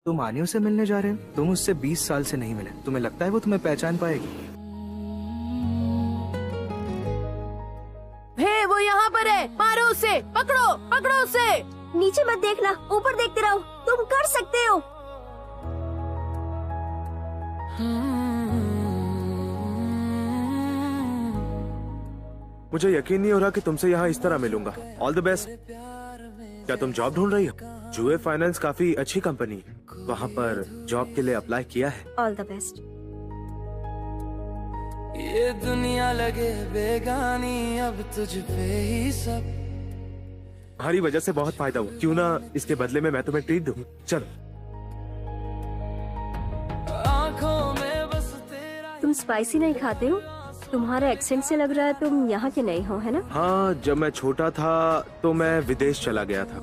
तुम आनियो से मिलने जा रहे हो? तुम उससे 20 साल से नहीं मिले, तुम्हें लगता है वो तुम्हें पहचान पाएगी? हे, वो यहाँ पर है, मारो उसे, पकड़ो पकड़ो उसे। नीचे मत देखना, ऊपर देखते रहो, तुम कर सकते हो। मुझे यकीन नहीं हो रहा कि तुमसे यहाँ इस तरह मिलूंगा। All the best. क्या तुम जॉब ढूंढ रही हो? जुए फाइनेंस काफी अच्छी कंपनी है, वहाँ पर जॉब के लिए अप्लाई किया है। All the best. ये दुनिया लगे बेगानी, अब तुझ पे ही सब। तुम्हारी वजह से बहुत फायदा हुआ, क्यों ना इसके बदले में मैं तुम्हें ट्रीट दूं? चलो। आँखों में बस तेरा। तुम स्पाइसी नहीं खाते हो? तुम्हारे एक्सेंट से लग रहा है तुम यहाँ के नहीं हो, है ना? हाँ, जब मैं छोटा था तो मैं विदेश चला गया था।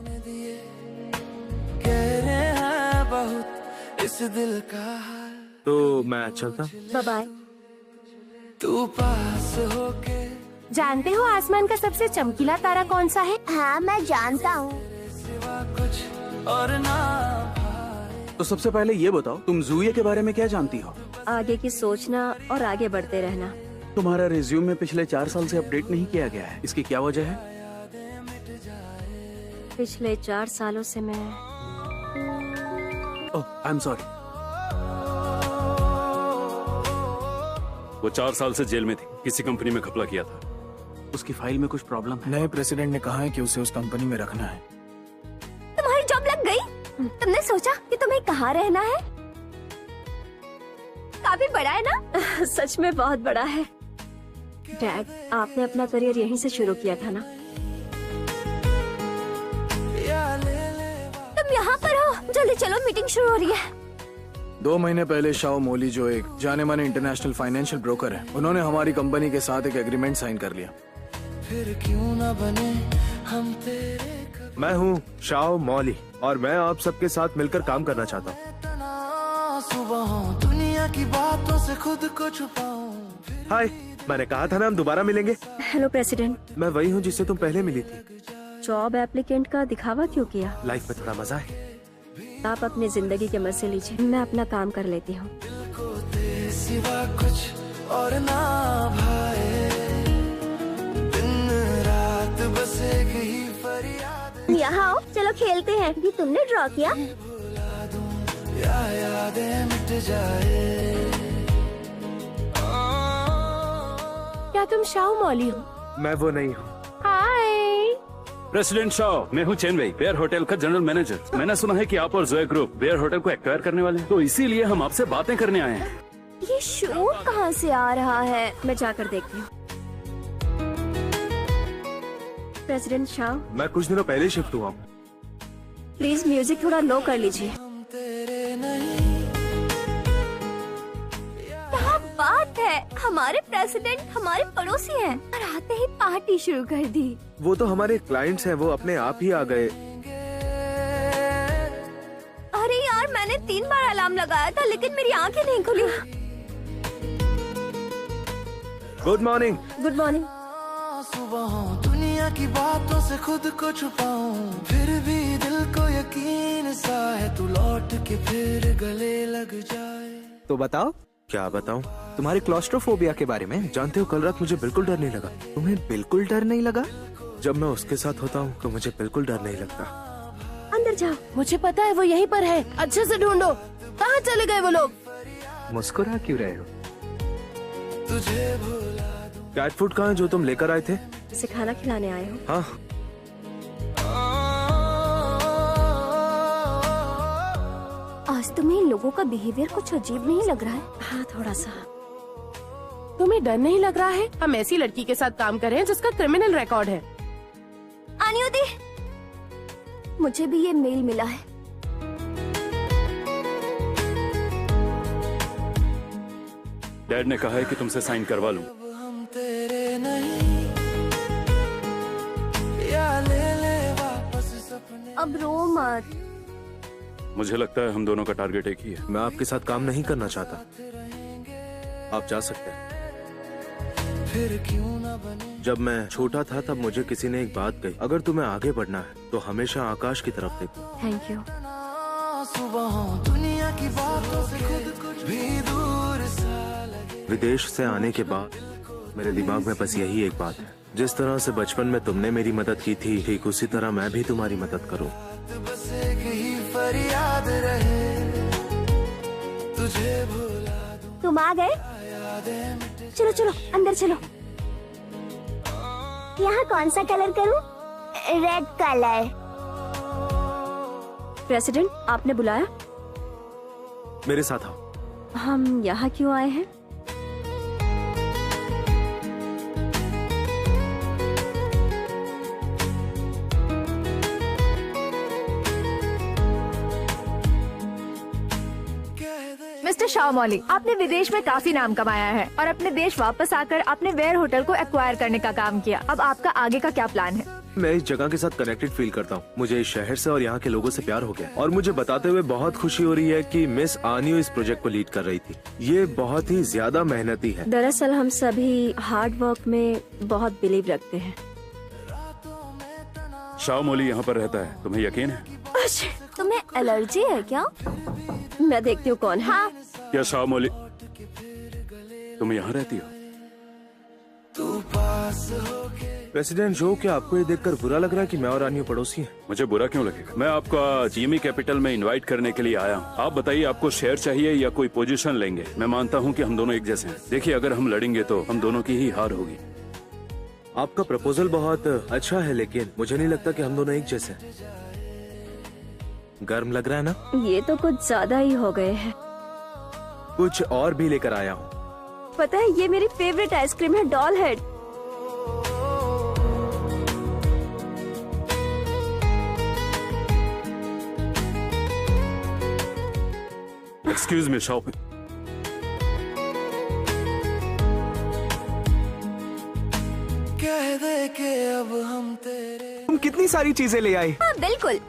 कह रहे हैं बहुत इस दिल का हाल, तो मैं चलता। Bye bye. तू पास होके। जानते हो आसमान का सबसे चमकीला तारा कौन सा है? हाँ, मैं जानता हूँ। सिवा कुछ और ना भाई। तो सबसे पहले ये बताओ, तुम जुए के बारे में क्या जानती हो? आगे की सोचना और आगे बढ़ते रहना। तुम्हारा रिज्यूम में पिछले 4 साल से अपडेट नहीं किया गया है, इसकी क्या वजह है? पिछले 4 सालों से मैं ओह, आई एम सॉरी। वो 4 साल से जेल में थी, किसी कंपनी में घपला किया था। उसकी फाइल में कुछ प्रॉब्लम है। नए प्रेसिडेंट ने कहा है कि उसे उस कंपनी में रखना है। तुम्हारी जॉब लग गई? तुमने सोचा कि तुम्हें कहाँ रहना है? काफी बड़ा है ना? सच में बहुत बड़ा है। डैड, आपने अपना करियर यहीं से शुरू किया था ना? तुम यहाँ पर हो? जल्दी चलो, मीटिंग शुरू हो रही है। 2 महीने पहले शाओ मोली, जो एक जाने माने इंटरनेशनल फाइनेंशियल ब्रोकर है, उन्होंने हमारी कंपनी के साथ एक एग्रीमेंट साइन कर लिया। फिर क्यों ना बने हम तेरे। मैं हूँ शाओ मौली और मैं आप सबके साथ मिलकर काम करना चाहता हूँ। सुबह दुनिया की बातों से खुद को छुपाऊं। हाय, मैंने कहा था ना हम दोबारा मिलेंगे। Hello president. मैं वही हूँ जिससे तुम पहले मिली थी। जॉब एप्लीकेंट का दिखावा क्यों किया? लाइफ में थोड़ा मजा है। आप अपनी जिंदगी के मजे लीजिए, मैं अपना काम कर लेती हूँ। को तेरे सिवा कुछ और ना भाए, दिन रात बस एक ही फरियाद। यहाँ आओ, चलो खेलते हैं। ये तुमने ड्रॉ किया? भुला दूं या यादें मिट जाए। क्या तुम शाओ मौली हो? मैं वो नहीं हूँ। हाय। प्रेसिडेंट शाओ, मैं हूँ चेन वेई, बेयर होटल का जनरल मैनेजर। मैंने सुना है कि आप और जोए ग्रुप बेयर होटल को एक्वायर करने वाले हैं, तो इसीलिए हम आपसे बातें करने आए हैं। ये शोर कहाँ से आ रहा है? मैं जाकर देखती हूँ। प्रेसिडेंट शाह, मैं कुछ दिनों पहले शिफ्ट हुआ हूँ। प्लीज म्यूजिक थोड़ा लो कर लीजिए। हम तेरे नहीं। क्या बात है, हमारे प्रेसिडेंट हमारे पड़ोसी हैं और आते ही पार्टी शुरू कर दी। वो तो हमारे क्लाइंट्स हैं, वो अपने आप ही आ गए। अरे यार, मैंने 3 बार अलार्म लगाया था लेकिन मेरी आंखें नहीं खुली। Good morning. Good morning. सुबह दुनिया की बातों से खुद को छुपाऊं, फिर भी दिल को यकीन सा है तू लौट के फिर गले लग जाए। तो बताओ, क्या बताऊं? तुम्हारे क्लॉस्ट्रोफोबिया के बारे में। जानते हो, कल रात मुझे बिल्कुल डर नहीं लगा। तुम्हें बिल्कुल डर नहीं लगा? जब मैं उसके साथ होता हूँ तो मुझे बिल्कुल डर नहीं लगता। अंदर जाओ। मुझे पता है वो यहीं पर है, अच्छे से ढूंढो। कहाँ चले गए वो लोग? मुस्कुरा क्यों रहे हो? तुझे भुला दूं। कैट फूड कहाँ है जो तुम लेकर आए थे? इसे खाना खिलाने आए हो? हाँ। आज तुम्हें इन लोगों का बिहेवियर कुछ अजीब नहीं लग रहा है? हाँ, थोड़ा सा। तुम्हें डर नहीं लग रहा है? हम ऐसी लड़की के साथ काम कर रहे हैं जिसका क्रिमिनल रिकॉर्ड है। आनियोदी, मुझे भी ये मेल मिला है। डैड ने कहा है कि तुमसे साइन करवा लूं। अब हम तेरे नहीं, या ले ले वापस सपने। अब रो मत। मुझे लगता है हम दोनों का टारगेट एक ही है। मैं आपके साथ काम नहीं करना चाहता। आप जा सकते हैं। फिर क्यों ना बने। जब मैं छोटा था तब मुझे किसी ने एक बात कही, अगर तुम्हें आगे बढ़ना है तो हमेशा आकाश की तरफ देखो। Thank you. सुबह दुनिया की बातों से खुद कुछ भी दूर सा लगे। विदेश से आने के बाद मेरे दिमाग में बस यही एक बात है, जिस तरह से बचपन में तुमने मेरी मदद की थी, ठीक उसी तरह मैं भी तुम्हारी मदद करूं। बस एक ही फरियाद रहे, तुझे भुला दूं। तुम आ गए? यादें मिटे चलो चलो अंदर चलो। यहाँ कौन सा कलर करूं? Red colour. प्रेसिडेंट, आपने बुलाया? मेरे साथ आओ। हम यहाँ क्यों आए हैं? मिस्टर शाह मौली, आपने विदेश में काफी नाम कमाया है और अपने देश वापस आकर आपने वेयर होटल को एक्वायर करने का काम किया। अब आपका आगे का क्या प्लान है? मैं इस जगह के साथ कनेक्टेड फील करता हूँ। मुझे इस शहर से और यहाँ के लोगों से प्यार हो गया और मुझे बताते हुए बहुत खुशी हो रही है कि मिस आनियो इस प्रोजेक्ट को लीड कर रही थी। ये बहुत ही ज्यादा मेहनती है। दरअसल हम सभी हार्ड वर्क में बहुत बिलीव रखते हैं। शाह मौली यहाँ पर रहता है, तुम्हें यकीन है? तुम्हें एलर्जी है क्या? मैं देखती हूँ कौन है। हाँ। क्या शाह मौली तुम यहाँ रहती हो? प्रेसिडेंट जो, क्या आपको ये देखकर बुरा लग रहा है कि मैं और आनियो पड़ोसी हैं? मुझे बुरा क्यों लगेगा? मैं आपका जीएमई कैपिटल में इनवाइट करने के लिए आया हूँ। आप बताइए, आपको शेयर चाहिए या कोई पोजीशन लेंगे? मैं मानता हूँ कि हम दोनों एक जैसे हैं। देखिए, अगर हम लड़ेंगे तो हम दोनों की ही हार होगी। आपका प्रपोजल बहुत अच्छा है, लेकिन मुझे नहीं लगता कि हम दोनों एक जैसे हैं। गर्म लग रहा है ना? ये तो कुछ ज्यादा ही हो गए हैं। कुछ और भी लेकर आया हूँ। पता है, ये मेरी फेवरेट आइसक्रीम है, doll head. Excuse me shop. कह दे के अब हम तेरे, तुम कितनी सारी चीजें ले आए। हाँ, बिल्कुल।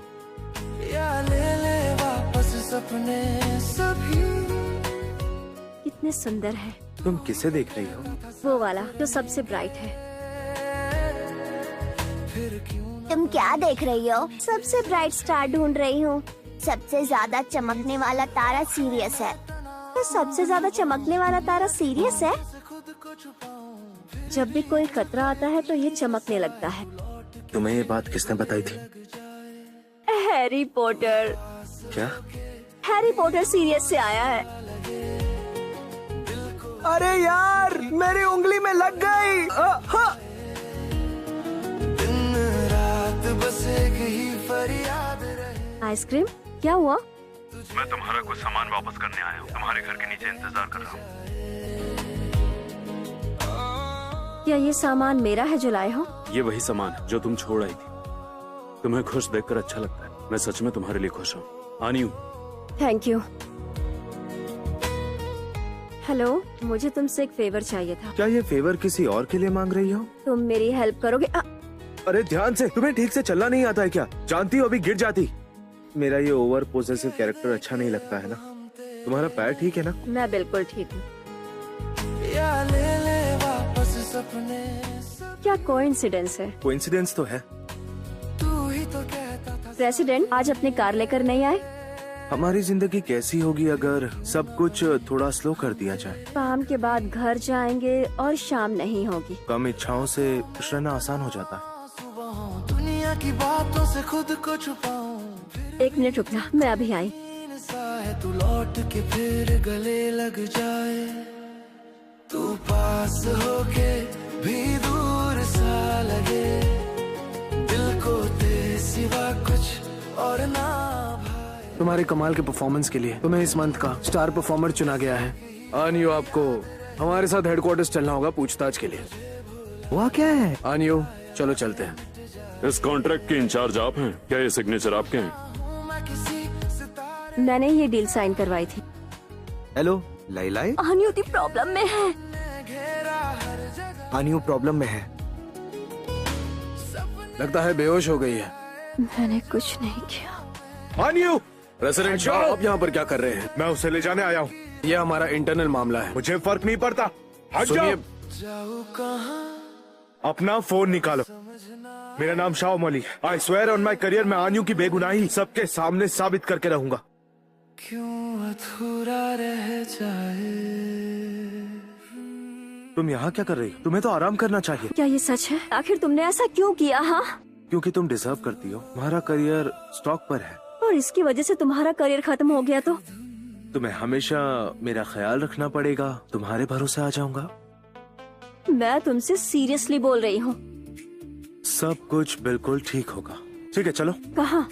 या ले वापस सपने सभी। कितने सुंदर है। तुम किसे देख रही हो? वो वाला जो सबसे ब्राइट है। फिर क्यों तुम क्या देख रही हो? सबसे ब्राइट स्टार ढूंढ रही हूँ। सबसे ज्यादा चमकने वाला तारा सीरियस है। तो सबसे ज्यादा चमकने वाला तारा सीरियस है। खुद को छुपाऊं। जब भी कोई खतरा आता है तो ये चमकने लगता है। तुम्हें ये बात किसने बताई थी? Harry Potter. क्या? हैरी पॉटर सीरियस से आया है। अरे यार, मेरी उंगली में लग गई। दिन रात बस एक ही फरियाद रहे। आइसक्रीम, क्या हुआ? मैं तुम्हारा कुछ सामान वापस करने आया हूँ। तुम्हारे घर के नीचे इंतजार कर रहा हूँ। क्या ये सामान मेरा है जो लाए हो? ये वही सामान है जो तुम छोड़ आई थी। तुम्हें खुश देखकर अच्छा लगता है। मैं सच में तुम्हारे लिए खुश हूँ। आनियो। Thank you. हेलो, मुझे तुमसे एक फेवर चाहिए था। क्या ये फेवर किसी और के लिए मांग रही हो? तुम मेरी हेल्प करोगे? अरे ध्यान से, तुम्हें ठीक से चलना नहीं आता है क्या? जानती हो अभी गिर जाती। मेरा ये ओवर पोजेसिव कैरेक्टर अच्छा नहीं लगता है ना? तुम्हारा पैर ठीक है ना? मैं बिल्कुल ठीक हूँ। या ले वापस सपने। क्या कोइंसिडेंस है? कोइंसिडेंस तो है। तू ही तो कहता था प्रेसिडेंट, आज अपनी कार लेकर नहीं आए? हमारी जिंदगी कैसी होगी अगर सब कुछ थोड़ा स्लो कर दिया जाए? काम के बाद घर जाएंगे और शाम नहीं होगी। कम इच्छाओं से खुश रहना आसान हो जाता है। सुबह दुनिया की बातों से खुद को छुपाऊं। एक मिनट रुकना, मैं अभी आई। सा है तू लौट के फिर गले लग जाए। तू पास होके भी दूर सा लगे। दिल को तेरे सिवा कुछ और ना भाए। तुम्हारे कमाल के परफॉर्मेंस के लिए तुम्हें इस मंथ का स्टार परफॉर्मर चुना गया है। आनियो, आपको हमारे साथ हेडक्वार्टर्स चलना होगा पूछताछ के लिए। वहाँ क्या है? आनियो, चलो चलते हैं। इस कॉन्ट्रैक्ट के इंचार्ज आप हैं क्या? ये सिग्नेचर आपके हैं? मैंने ये डील साइन करवाई थी। हेलो लाइलाई। आनियो प्रॉब्लम में है। आनियो प्रॉब्लम में है। लगता है बेहोश हो गई है। मैंने कुछ नहीं किया। आनियो! प्रेसिडेंट शाह, आप यहाँ पर क्या कर रहे हैं? मैं उसे ले जाने आया हूँ। ये हमारा इंटरनल मामला है। मुझे फर्क नहीं पड़ता। हट सुनिए, जाओ। अपना फोन निकालो। मेरा नाम शाह मौली है। I swear on my career, मैं आनियो की बेगुनाही सबके सामने साबित करके रहूंगा। क्यों अधूरा रह जाए। तुम यहाँ क्या कर रही हो? तुम्हें तो आराम करना चाहिए। क्या ये सच है? आखिर तुमने ऐसा क्यों किया? हाँ, क्योंकि तुम डिजर्व करती हो। तुम्हारा करियर स्टॉक पर है और इसकी वजह से तुम्हारा करियर खत्म हो गया तो तुम्हें हमेशा मेरा ख्याल रखना पड़ेगा। तुम्हारे भरोसे आ जाऊंगा। मैं तुमसे सीरियसली बोल रही हूँ। सब कुछ बिल्कुल ठीक होगा। ठीक है, चलो। कहाँ?